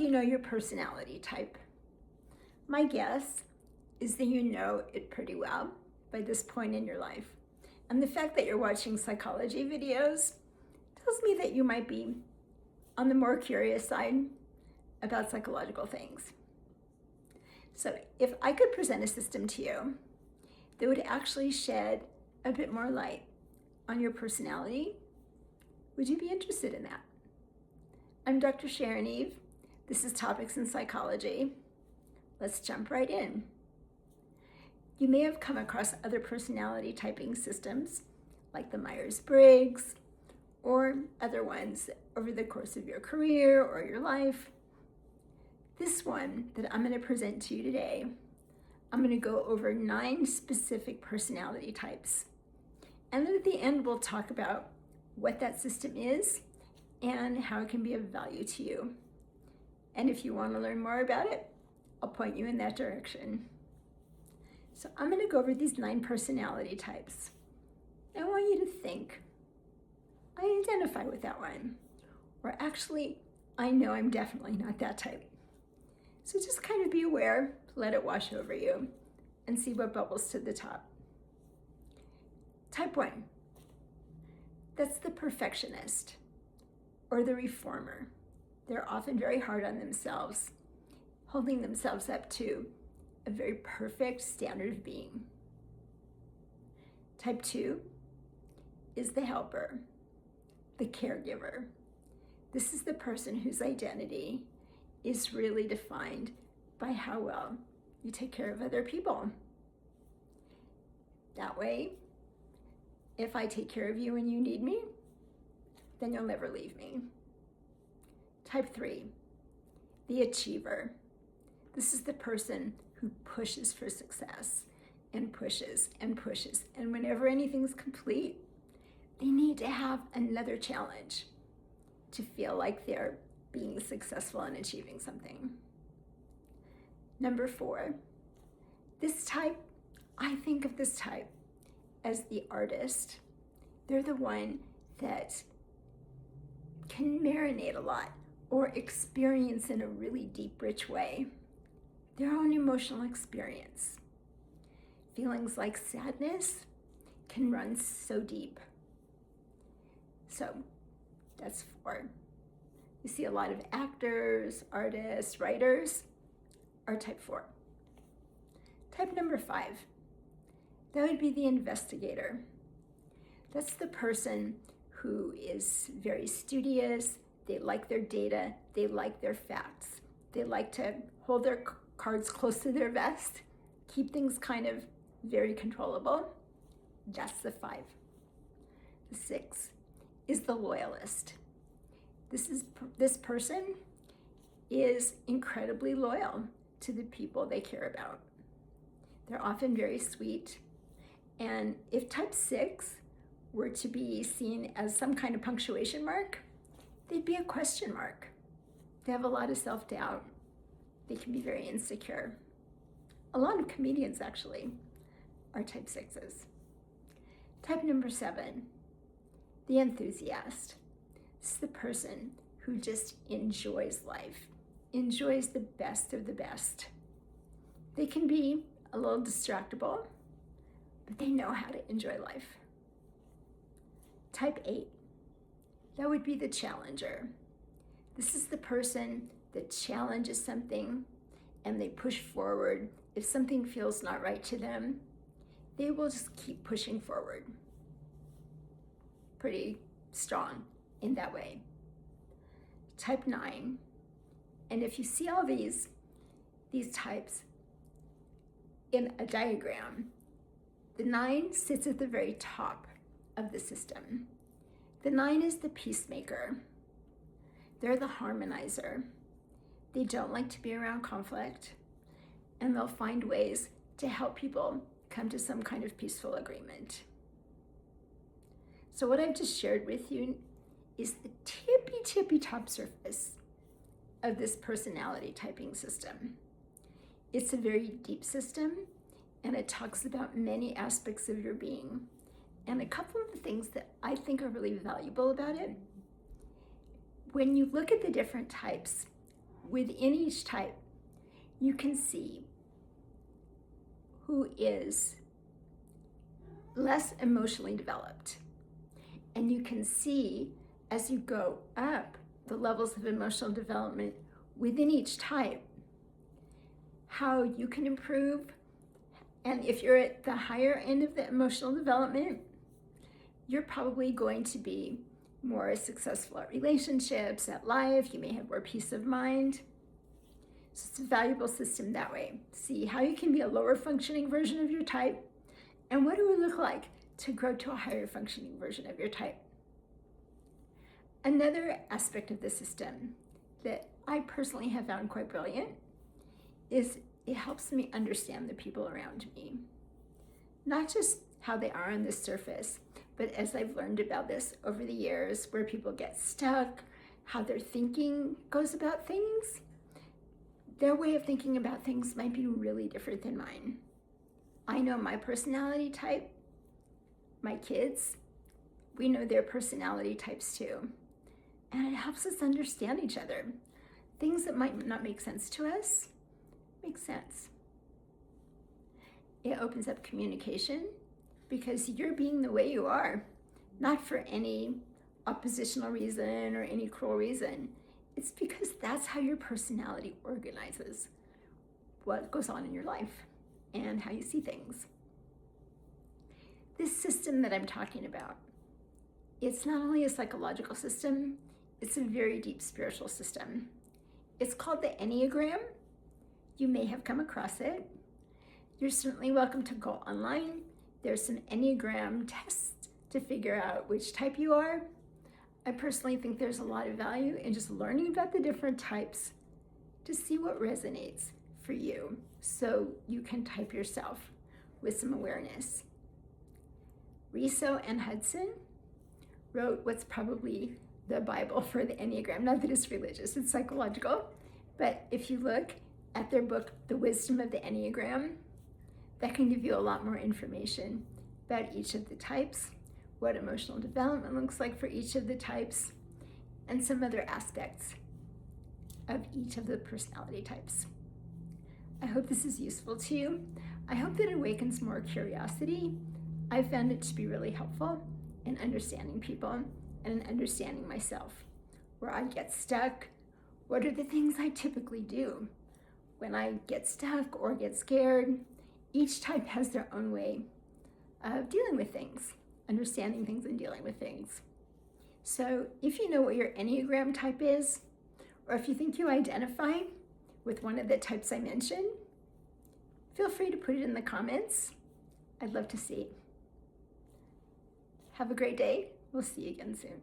do you know your personality type? My guess is that you know it pretty well by this point in your life. And the fact that you're watching psychology videos tells me that you might be on the more curious side about psychological things. So if I could present a system to you that would actually shed a bit more light on your personality, would you be interested in that? I'm Dr. Sharon Eve. This is Topics in Psychology. Let's jump right in. You may have come across other personality typing systems like the Myers-Briggs or other ones over the course of your career or your life. This one that I'm going to present to you today, I'm going to go over 9 specific personality types. And then at the end, we'll talk about what that system is and how it can be of value to you. And if you want to learn more about it, I'll point you in that direction. So I'm going to go over these 9 personality types. I want you to think, I identify with that one. Or actually, I know I'm definitely not that type. So just kind of be aware, let it wash over you, and see what bubbles to the top. Type 1, that's the perfectionist or the reformer. They're often very hard on themselves, holding themselves up to a very perfect standard of being. Type 2 is the helper, the caregiver. This is the person whose identity is really defined by how well you take care of other people. That way, if I take care of you when you need me, then you'll never leave me. Type 3, the achiever. This is the person who pushes for success and pushes and pushes. And whenever anything's complete, they need to have another challenge to feel like they're being successful and achieving something. Number 4, this type, I think of this type as the artist. They're the one that can marinate a lot or experience in a really deep, rich way their own emotional experience. Feelings like sadness can run so deep. So that's 4. You see a lot of actors, artists, writers are type 4. Type number 5, that would be the investigator. That's the person who is very studious. They like their data. They like their facts. They like to hold their cards close to their vest, keep things kind of very controllable. That's the 5. The 6 is the loyalist. This person is incredibly loyal to the people they care about. They're often very sweet. And if type 6 were to be seen as some kind of punctuation mark, they'd be a question mark. They have a lot of self-doubt. They can be very insecure. A lot of comedians actually are type 6s. Type number 7, the enthusiast. This is the person who just enjoys life, enjoys the best of the best. They can be a little distractible, but they know how to enjoy life. Type 8, that would be the challenger. This is the person that challenges something and they push forward. If something feels not right to them, they will just keep pushing forward. Pretty strong in that way. Type 9, and if you see all these types in a diagram, the 9 sits at the very top of the system. The 9 is the peacemaker. They're the harmonizer. They don't like to be around conflict, and they'll find ways to help people come to some kind of peaceful agreement. So what I've just shared with you is the tippy top surface of this personality typing system. It's a very deep system, and it talks about many aspects of your being. And a couple of the things that I think are really valuable about it, when you look at the different types, within each type, you can see who is less emotionally developed. And you can see, as you go up the levels of emotional development within each type, how you can improve. And if you're at the higher end of the emotional development, you're probably going to be more successful at relationships, at life. You may have more peace of mind. So it's a valuable system that way. See how you can be a lower functioning version of your type, and what it would look like to grow to a higher functioning version of your type. Another aspect of the system that I personally have found quite brilliant is it helps me understand the people around me. Not just how they are on the surface, but as I've learned about this over the years, where people get stuck, how their thinking goes about things, their way of thinking about things might be really different than mine. I know my personality type, my kids, we know their personality types too. And it helps us understand each other. Things that might not make sense to us, make sense. It opens up communication because you're being the way you are, not for any oppositional reason or any cruel reason. It's because that's how your personality organizes what goes on in your life and how you see things. This system that I'm talking about, it's not only a psychological system, it's a very deep spiritual system. It's called the Enneagram. You may have come across it. You're certainly welcome to go online. There's some Enneagram tests to figure out which type you are. I personally think there's a lot of value in just learning about the different types to see what resonates for you so you can type yourself with some awareness. Riso and Hudson wrote what's probably the Bible for the Enneagram. Not that it's religious, it's psychological. But if you look at their book, The Wisdom of the Enneagram, that can give you a lot more information about each of the types, what emotional development looks like for each of the types, and some other aspects of each of the personality types. I hope this is useful to you. I hope that it awakens more curiosity. I found it to be really helpful in understanding people and in understanding myself. Where I get stuck, what are the things I typically do? When I get stuck or get scared, each type has their own way of dealing with things, understanding things and dealing with things. So if you know what your Enneagram type is, or if you think you identify with one of the types I mentioned, feel free to put it in the comments. I'd love to see. Have a great day. We'll see you again soon.